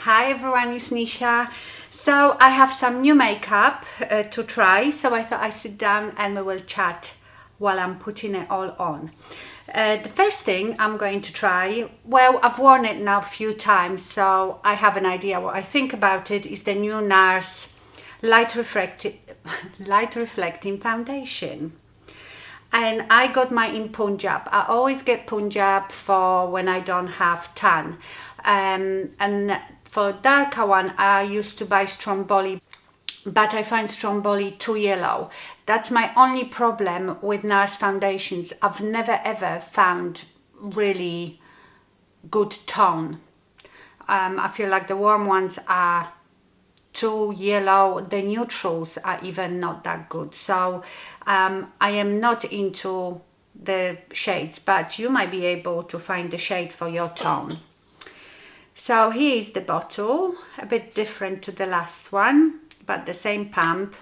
Hi everyone, it's Nisha. So I have some new makeup to try, so I thought I'd sit down and we will chat while I'm putting it all on. The first thing I'm going to try, well, I've worn it now a few times, so I have an idea what I think about it, is the new NARS light reflecting foundation. And I got mine in Punjab. I always get Punjab for when I don't have tan. And for darker one, I used to buy Stromboli, but I find Stromboli too yellow. That's my only problem with NARS foundations. I've never ever found really good tone. I feel like the warm ones are too yellow, the neutrals are even not that good. So I am not into the shades, but you might be able to find the shade for your tone. So here is the bottle, a bit different to the last one, but the same pump.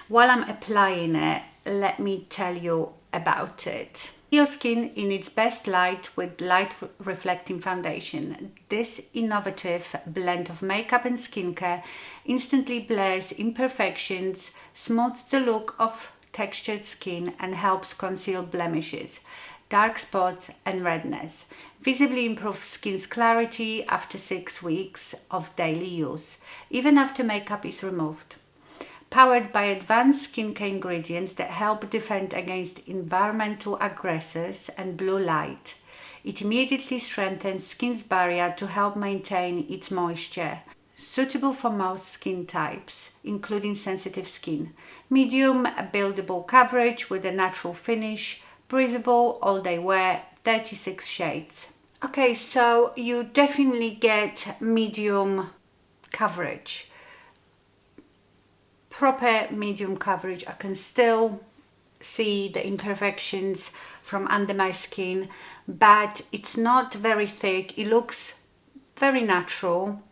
While I'm applying it, let me tell you about it. Your skin in its best light with light reflecting foundation. This innovative blend of makeup and skincare instantly blurs imperfections, smooths the look of textured skin and helps conceal blemishes, dark spots and redness. Visibly improves skin's clarity after 6 weeks of daily use, even after makeup is removed. Powered by advanced skincare ingredients that help defend against environmental aggressors and blue light, it immediately strengthens skin's barrier to help maintain its moisture. Suitable for most skin types, including sensitive skin. Medium buildable coverage with a natural finish, breathable all-day wear, 36 shades. Okay, so you definitely get medium coverage. Proper medium coverage. I can still see the imperfections from under my skin, but it's not very thick. It looks very natural,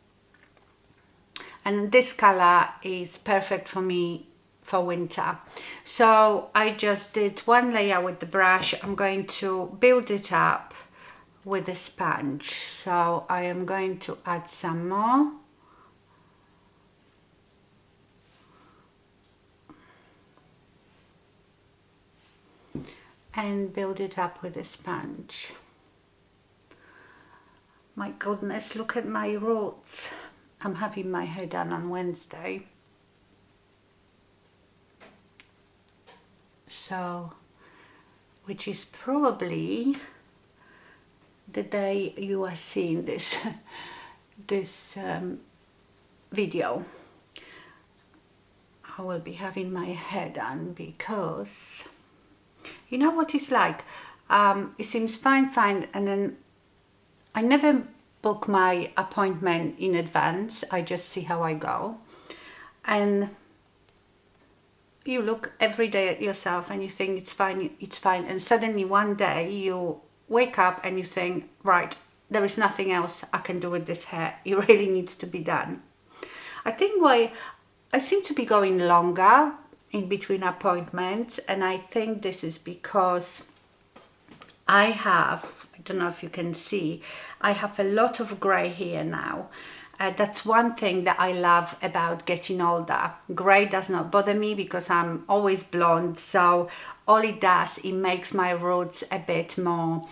and this color is perfect for me for winter. So I just did one layer with the brush. I'm going to build it up with a sponge, so I am going to add some more. And build it up with a sponge. My goodness, look at my roots. I'm having my hair done on Wednesday. So, which is probably the day you are seeing this video. I will be having my hair done because you know what it's like. It seems fine, and then I never book my appointment in advance. I just see how I go. And you look every day at yourself and you think it's fine. And suddenly one day you wake up and you think, right, there is nothing else I can do with this hair. It really needs to be done. I think why I seem to be going longer in between appointments, and I think this is because I don't know if you can see, I have a lot of grey hair now. That's one thing that I love about getting older. Grey does not bother me because I'm always blonde, so all it does, it makes my roots a bit more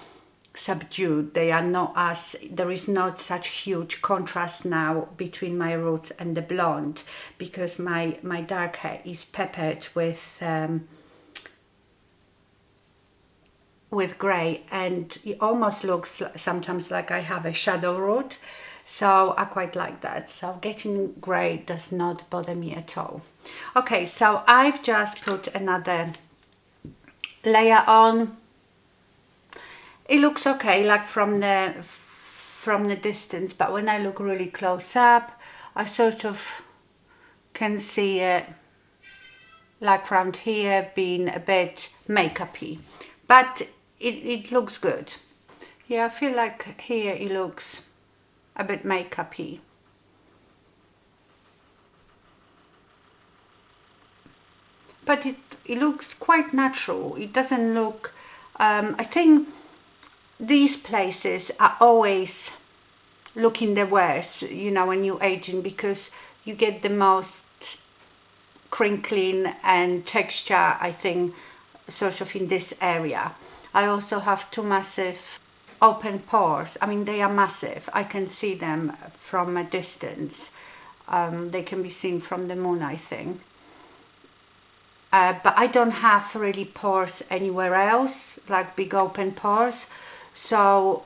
subdued. They are not as, there is not such huge contrast now between my roots and the blonde, because my dark hair is peppered with grey, and it almost looks sometimes like I have a shadow root. So I quite like that. So getting grey does not bother me at all. Okay, so I've just put another layer on. It looks okay, like from the distance, but when I look really close up, I sort of can see it like around here being a bit makeup-y, but it looks good. Yeah, I feel like here it looks a bit makeup-y. But it looks quite natural. It doesn't look, I think these places are always looking the worst, you know, when you're aging, because you get the most crinkling and texture, I think, sort of in this area. I also have two massive open pores. I mean, they are massive. I can see them from a distance. They can be seen from the moon, I think. But I don't have really pores anywhere else, like big open pores. So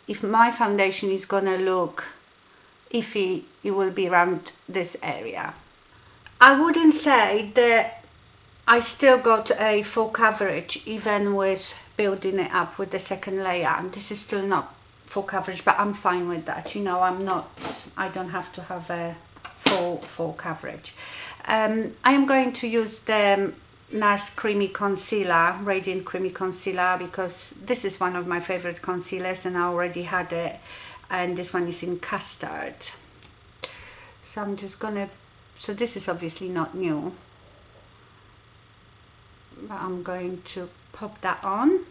if my foundation is gonna look iffy, it will be around this area. I wouldn't say that I still got a full coverage even with building it up with the second layer, and this is still not full coverage, but I'm fine with that. You know, I don't have to have a full coverage. I am going to use the NARS Creamy Concealer, Radiant Creamy Concealer, because this is one of my favorite concealers and I already had it, and this one is in Custard. So I'm just gonna, so this is obviously not new, but I'm going to pop that on.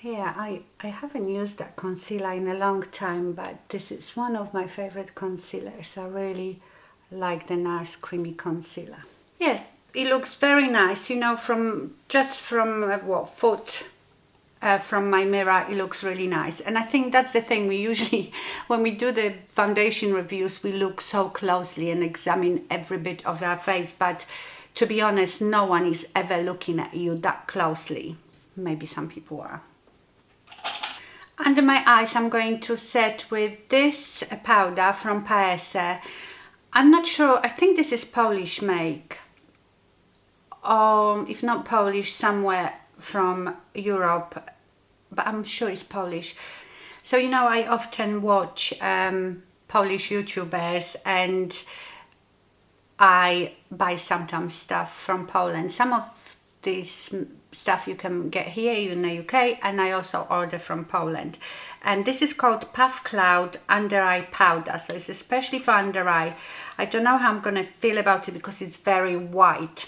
Yeah, I haven't used that concealer in a long time, but this is one of my favorite concealers. I really like the NARS Creamy Concealer. Yeah, it looks very nice, you know, from foot from my mirror, it looks really nice. And I think that's the thing, we usually, when we do the foundation reviews, we look so closely and examine every bit of our face, but to be honest, no one is ever looking at you that closely. Maybe some people are. Under my eyes, I'm going to set with this powder from Paese. I'm not sure, I think this is Polish make. If not Polish, somewhere from Europe, but I'm sure it's Polish. So, you know, I often watch Polish YouTubers and I buy sometimes stuff from Poland. Some of this stuff you can get here in the UK, and I also order from Poland. And this is called Puff Cloud Under Eye Powder, so it's especially for under eye. I don't know how I'm gonna feel about it because it's very white.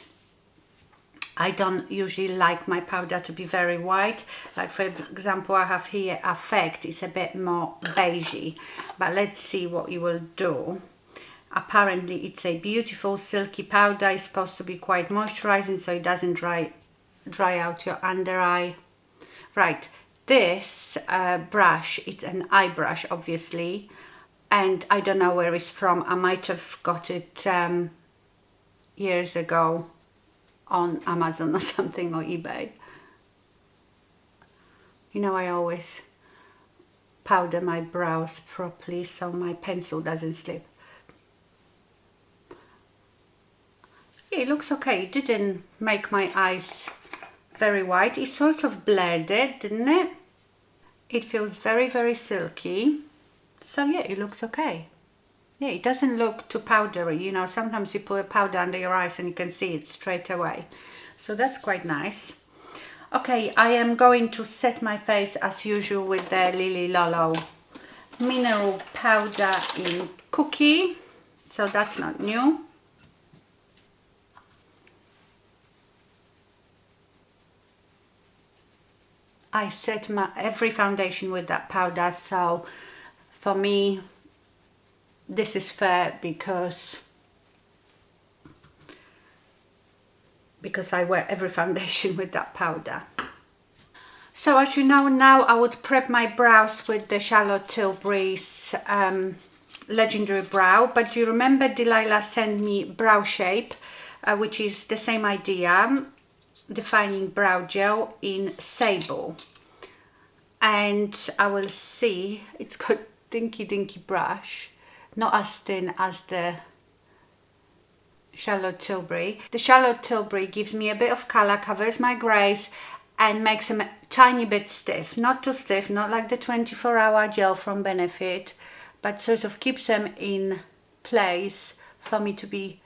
I don't usually like my powder to be very white. Like for example, I have here Affect, it's a bit more beigey, but let's see what it will do. Apparently it's a beautiful silky powder. It's supposed to be quite moisturizing so it doesn't dry out your under eye. Right, this brush, it's an eye brush obviously, and I don't know where it's from. I might have got it years ago on Amazon or something, or eBay. You know, I always powder my brows properly so my pencil doesn't slip. Yeah, it looks okay. It didn't make my eyes very white. It sort of blurred it, didn't it? It feels very, very silky. So yeah, it looks okay. Yeah, it doesn't look too powdery. You know, sometimes you put a powder under your eyes and you can see it straight away. So that's quite nice. Okay, I am going to set my face as usual with the LillyLolo Mineral Powder in Cookie. So that's not new. I set my every foundation with that powder, so for me this is fair because I wear every foundation with that powder. So as you know, now I would prep my brows with the Charlotte Tilbury's Legendary Brow, but you remember Delilah sent me Brow Shape, which is the same idea, defining brow gel in Sable, and I will see, it's got dinky brush, not as thin as the Charlotte Tilbury. The Charlotte Tilbury gives me a bit of color, covers my grays and makes them a tiny bit stiff, not too stiff, not like the 24-hour gel from Benefit, but sort of keeps them in place for me to be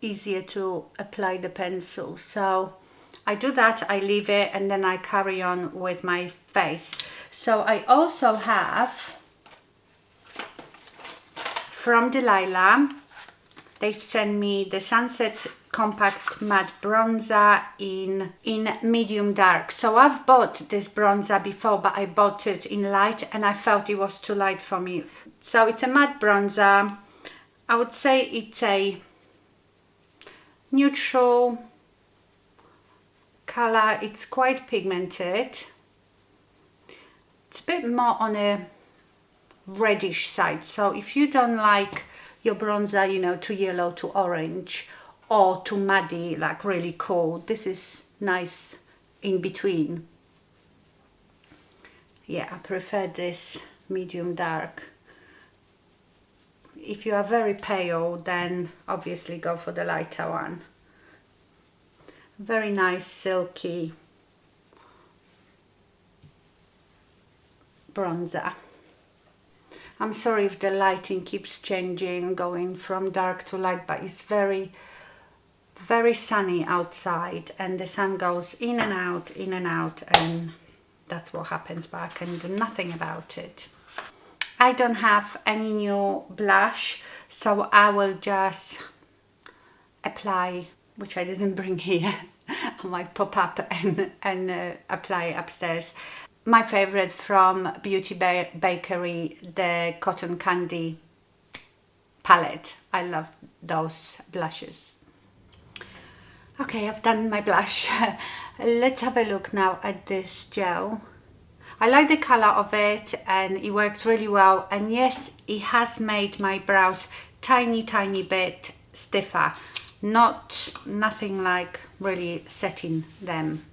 easier to apply the pencil. So I do that, I leave it, and then I carry on with my face. So I also have from Delilah. They've sent me the Sunset Compact Matte Bronzer in medium dark. So I've bought this bronzer before, but I bought it in light and I felt it was too light for me. So it's a matte bronzer. I would say it's a neutral color. It's quite pigmented. It's a bit more on a reddish side. So if you don't like your bronzer, you know, too yellow, too orange, or too muddy, like really cool, this is nice in between. Yeah, I prefer this medium dark. If you are very pale, then obviously go for the lighter one. Very nice silky bronzer. I'm sorry if the lighting keeps changing, going from dark to light, but it's very sunny outside and the sun goes in and out, and that's what happens, but I can do nothing about it. I don't have any new blush, so I will just apply, which I didn't bring here. I might pop up and apply upstairs. My favorite from Beauty Bakery, the Cotton Candy palette. I love those blushes. Okay, I've done my blush. Let's have a look now at this gel. I like the color of it and it works really well. And yes, it has made my brows tiny bit stiffer. Nothing like really setting them.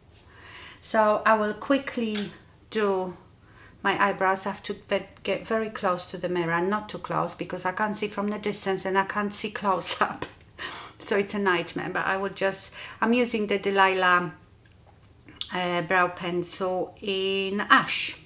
So I will quickly do my eyebrows. I have to get very close to the mirror, not too close because I can't see from the distance and I can't see close up. So it's a nightmare, but I'm using the Delilah brow pencil in Ash.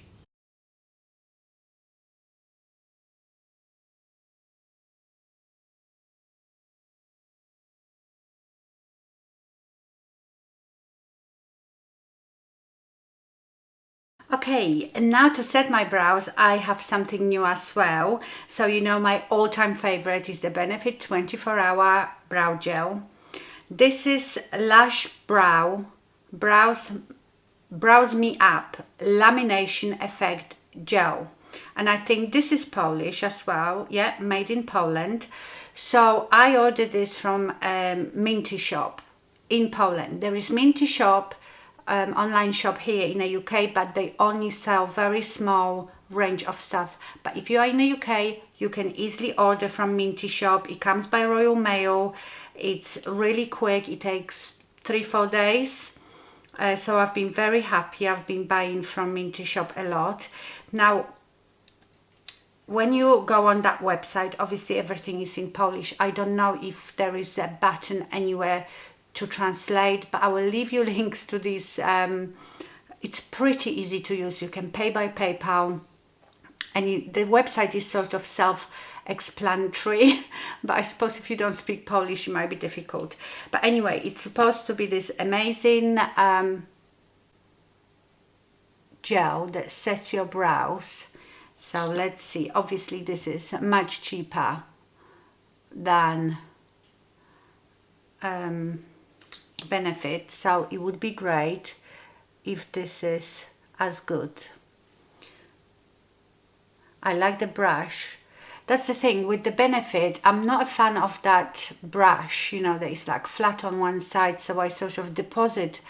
Okay, and now to set my brows, I have something new as well. So you know my all-time favorite is the Benefit 24-Hour Brow Gel. This is Lush Brows Me Up Lamination Effect Gel. And I think this is Polish as well. Yeah, made in Poland. So I ordered this from Minty Shop in Poland. There is Minty Shop, online shop here in the UK, but they only sell very small range of stuff. But if you are in the UK, you can easily order from Minty Shop. It comes by Royal Mail. It's really quick. It takes 3-4 days. So I've been very happy. I've been buying from Minty Shop a lot. Now, when you go on that website, obviously everything is in Polish. I don't know if there is a button anywhere to translate, but I will leave you links to this. It's pretty easy to use. You can pay by PayPal, and the website is sort of self-explanatory, but I suppose if you don't speak Polish it might be difficult. But anyway, it's supposed to be this amazing gel that sets your brows. So let's see. Obviously this is much cheaper than Benefit, so it would be great if this is as good. I like the brush. That's the thing with the Benefit, I'm not a fan of that brush, you know, that is like flat on one side, so I sort of deposit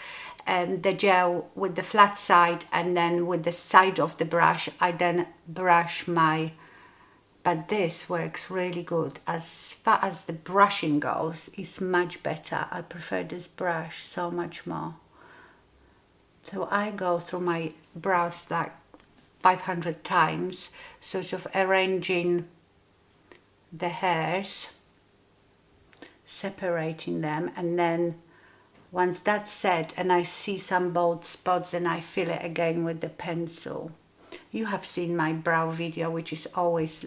the gel with the flat side, and then with the side of the brush I then brush my, but this works really good. As far as the brushing goes, it's much better. I prefer this brush so much more. So I go through my brows like 500 times, sort of arranging the hairs, separating them, and then once that's set and I see some bald spots, then I fill it again with the pencil. You have seen my brow video, which is always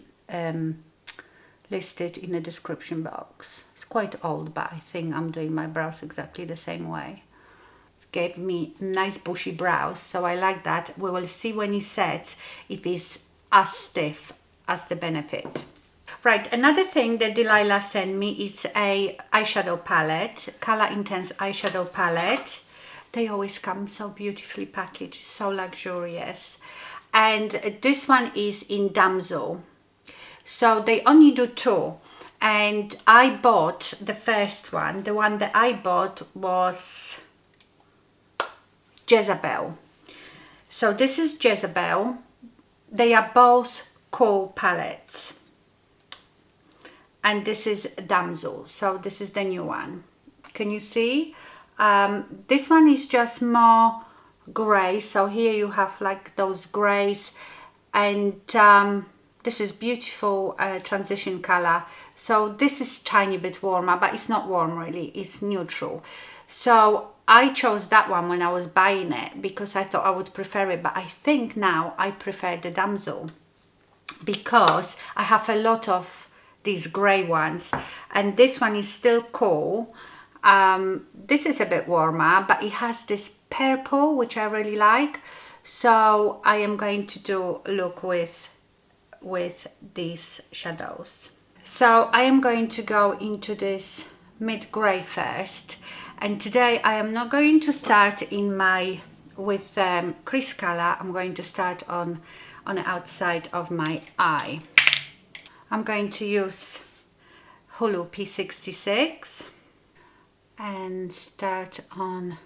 listed in the description box. It's quite old, but I think I'm doing my brows exactly the same way. It gave me nice bushy brows, so I like that. We will see when it sets if it's as stiff as the Benefit. Right, another thing that Delilah sent me is a eyeshadow palette, Color Intense eyeshadow palette. They always come so beautifully packaged, so luxurious. And this one is in Damsel. So they only do two. And I bought the first one. The one that I bought was Jezebel. So this is Jezebel. They are both cool palettes. And this is Damsel. So this is the new one. Can you see? This one is just more grey. So here you have like those greys. And this is beautiful transition color. So this is tiny bit warmer, but it's not warm really. It's neutral. So I chose that one when I was buying it because I thought I would prefer it. But I think now I prefer the Damsel because I have a lot of these grey ones. And this one is still cool. This is a bit warmer, but it has this purple, which I really like. So I am going to do a look with these shadows. So I am going to go into this mid grey first. And today I am not going to start in my with crease color. I'm going to start on the outside of my eye. I'm going to use Hulu P66 and start on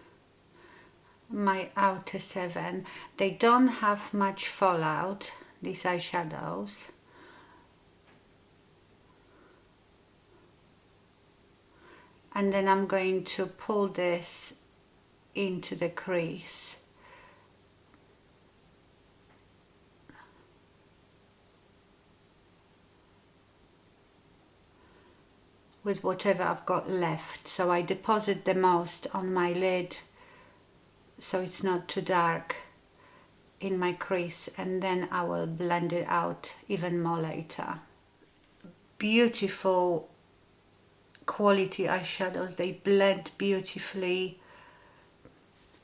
my outer 7. They don't have much fallout, these eyeshadows. And then I'm going to pull this into the crease. With whatever I've got left. So I deposit the most on my lid so it's not too dark in my crease, and then I will blend it out even more later. Beautiful quality eyeshadows, they blend beautifully.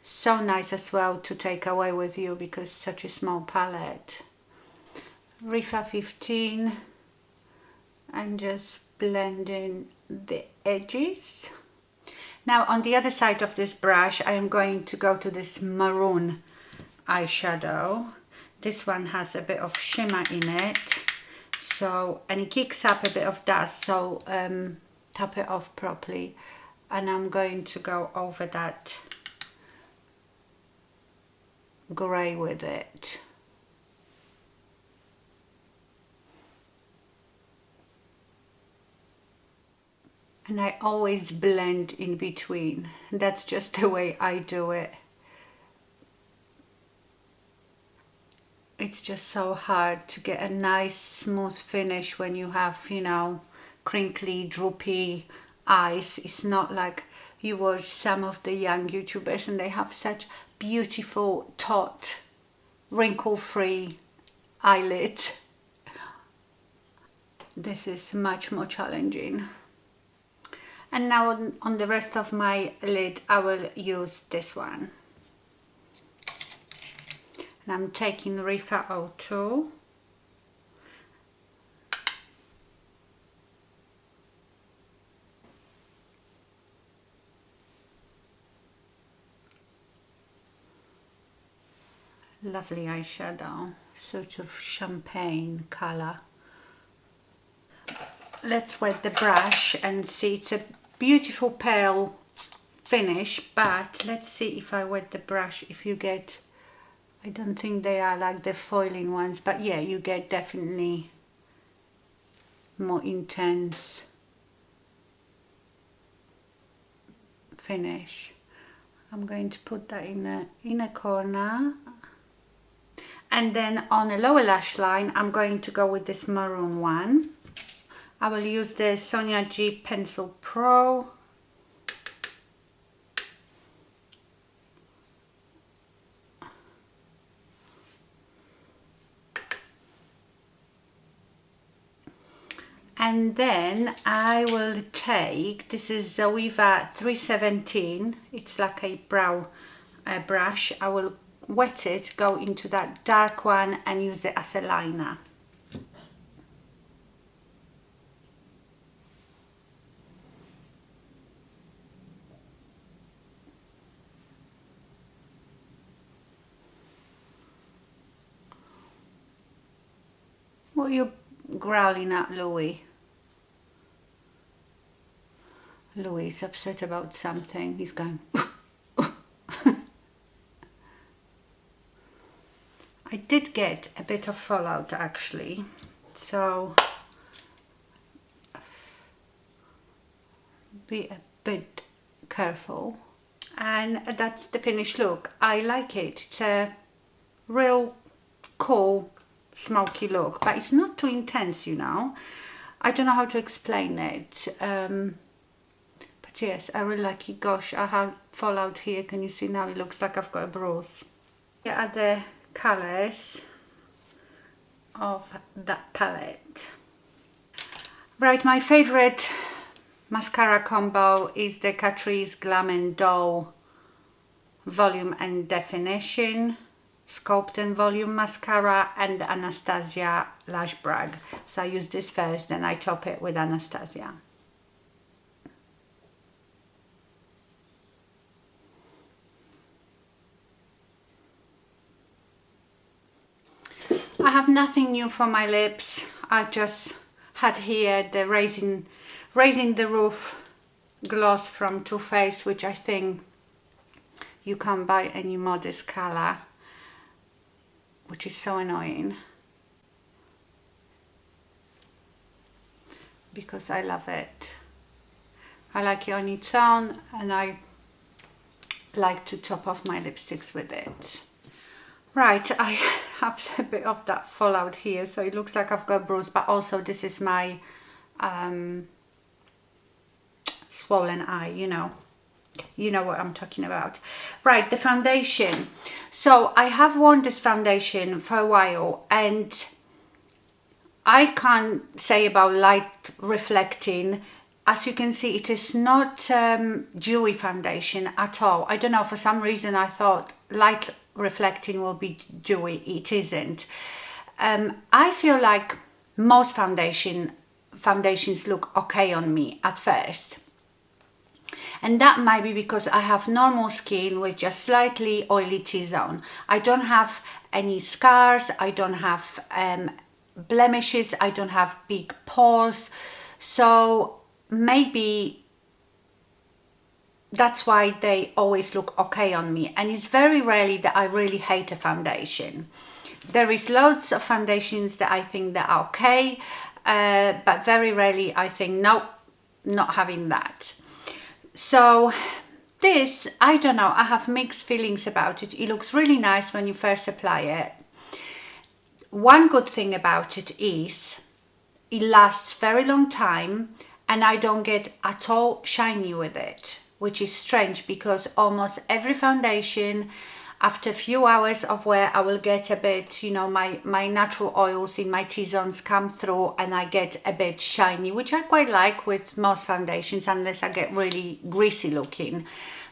So nice as well to take away with you because it's such a small palette. Rifa 15 and just blending the edges. Now on the other side of this brush I am going to go to this maroon eyeshadow. This one has a bit of shimmer in it, so, and it kicks up a bit of dust, so tap it off properly. And I'm going to go over that grey with it. And I always blend in between. That's just the way I do it. It's just so hard to get a nice smooth finish when you have, you know, crinkly, droopy eyes. It's not like you watch some of the young YouTubers and they have such beautiful taut, wrinkle-free eyelids. This is much more challenging. And now on the rest of my lid I will use this one. And I'm taking Rifa 02. Lovely eyeshadow, sort of champagne color. Let's wet the brush and see. It's a beautiful pale finish, but let's see if I wet the brush, if you get, I don't think they are like the foiling ones, but yeah, you get definitely more intense finish. I'm going to put that in a inner corner. And then on the lower lash line, I'm going to go with this maroon one. I will use the Sonia G Pencil Pro. And then I will take, this is Zoeva 317, it's like a brow brush. I will wet it, go into that dark one and use it as a liner. What are you growling at, Louis? Louis is upset about something. He's going... I did get a bit of fallout actually, so be a bit careful. And that's the finished look. I like it. It's a real cool smoky look, but it's not too intense, you know. I don't know how to explain it, but yes, I really like it. Gosh, I have fallout here. Can you see now? It looks like I've got a bruise. Here are the colors of that palette. Right, my favorite mascara combo is the Catrice Glam & Dough Volume and Definition Sculpt and Volume Mascara and the Anastasia Lash Brag. So I use this first, then I top it with Anastasia. I have nothing new for my lips. I just had here the Raising the Roof gloss from Too Faced, which I think you can't buy anymore this color, which is so annoying because I love it. I like it on its own, and I like to top off my lipsticks with it. Right, I have a bit of that fallout here, so it looks like I've got a bruise, but also this is my swollen eye, you know what I'm talking about. Right, the foundation. So I have worn this foundation for a while, and I can't say about light reflecting. As you can see, it is not dewy foundation at all. I don't know, for some reason I thought light reflecting will be dewy. It isn't. I feel like most foundations look okay on me at first, and that might be because I have normal skin with just slightly oily T-zone. I don't have any scars, I don't have blemishes, I don't have big pores, so maybe that's why they always look okay on me. And it's very rarely that I really hate a foundation. There is loads of foundations that I think that are okay, but very rarely I think, nope, not having that. So this, I don't know, I have mixed feelings about it. It looks really nice when you first apply it. One good thing about it is it lasts very long time, and I don't get at all shiny with it, which is strange because almost every foundation, after a few hours of wear, I will get a bit, you know, my natural oils in my T-zones come through and I get a bit shiny, which I quite like with most foundations, unless I get really greasy looking.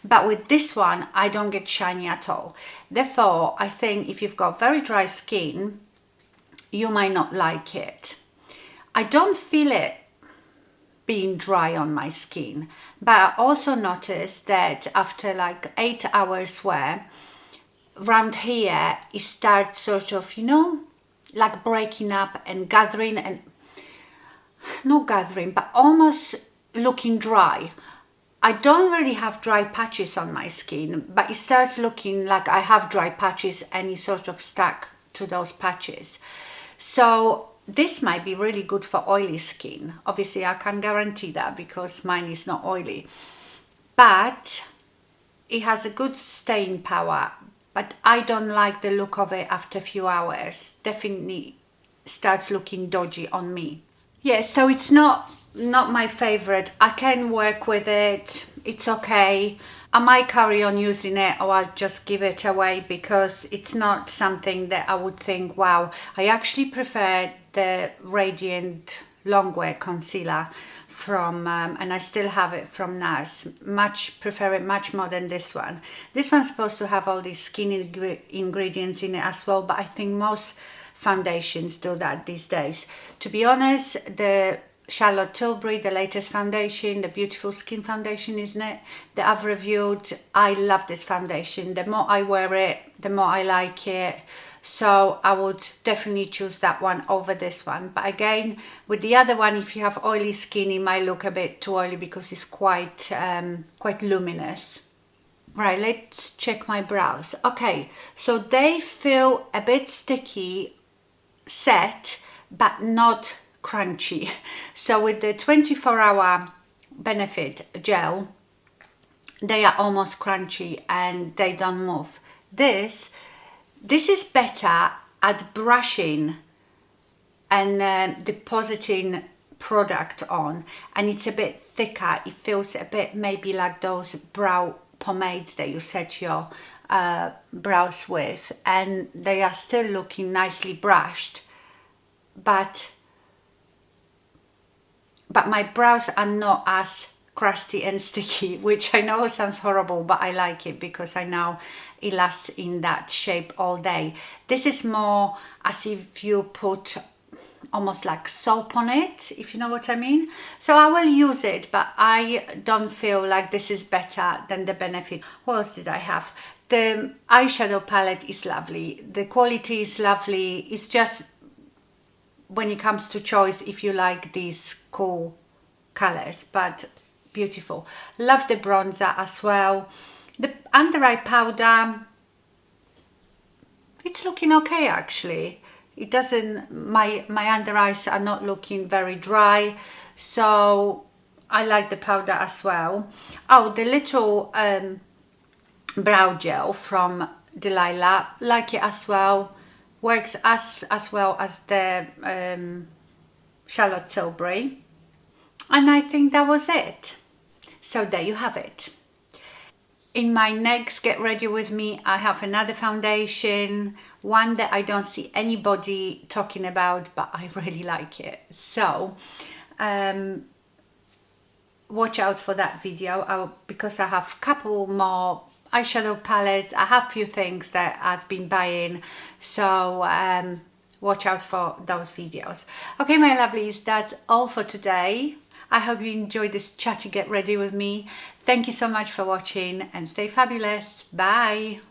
But with this one, I don't get shiny at all. Therefore, I think if you've got very dry skin, you might not like it. I don't feel it being dry on my skin, but I also noticed that after like 8 hours wear, around here it starts sort of, you know, like breaking up and gathering, and not gathering, but almost looking dry. I don't really have dry patches on my skin, but it starts looking like I have dry patches and it's sort of stuck to those patches. So this might be really good for oily skin. Obviously, I can't guarantee that because mine is not oily, but it has a good staying power. But I don't like the look of it after a few hours. Definitely starts looking dodgy on me. Yeah, so it's not my favorite. I can work with it. It's okay. I might carry on using it, or I'll just give it away because it's not something that I would think, wow. I actually prefer the Radiant Longwear Concealer from, and I still have it from NARS. Prefer it much more than this one. This one's supposed to have all these skin ingredients in it as well, but I think most foundations do that these days. To be honest, the Charlotte Tilbury, the latest foundation, the Beautiful Skin foundation, isn't it? That I've reviewed. I love this foundation. The more I wear it, the more I like it. So I would definitely choose that one over this one. But again, with the other one, if you have oily skin, it might look a bit too oily because it's quite luminous. Right, let's check my brows. Okay, so they feel a bit sticky, set, but not crunchy. So with the 24-hour benefit gel, they are almost crunchy and they don't move. This is better at brushing and depositing product on, and it's a bit thicker. It feels a bit maybe like those brow pomades that you set your brows with, and they are still looking nicely brushed, but my brows are not as crusty and sticky, which I know sounds horrible, but I like it because I know it lasts in that shape all day. This is more as if you put almost like soap on it, if you know what I mean. So I will use it, but I don't feel like this is better than the Benefit. What else did I have? The eyeshadow palette is lovely. The quality is lovely. It's just when it comes to choice, if you like these cool colors, but beautiful. Love the bronzer as well. The under eye powder, it's looking okay actually. It doesn't, my under eyes are not looking very dry, so I like the powder as well. Oh, the little brow gel from Delilah, like it as well. Works as well as the Charlotte Tilbury. And I think that was it. So there you have it. In my next Get Ready With Me, I have another foundation, one that I don't see anybody talking about, but I really like it. So watch out for that video because I have a couple more eyeshadow palettes. I have a few things that I've been buying, so watch out for those videos. Okay, my lovelies, that's all for today. I hope you enjoyed this chatty Get Ready With Me. Thank you so much for watching and stay fabulous. Bye.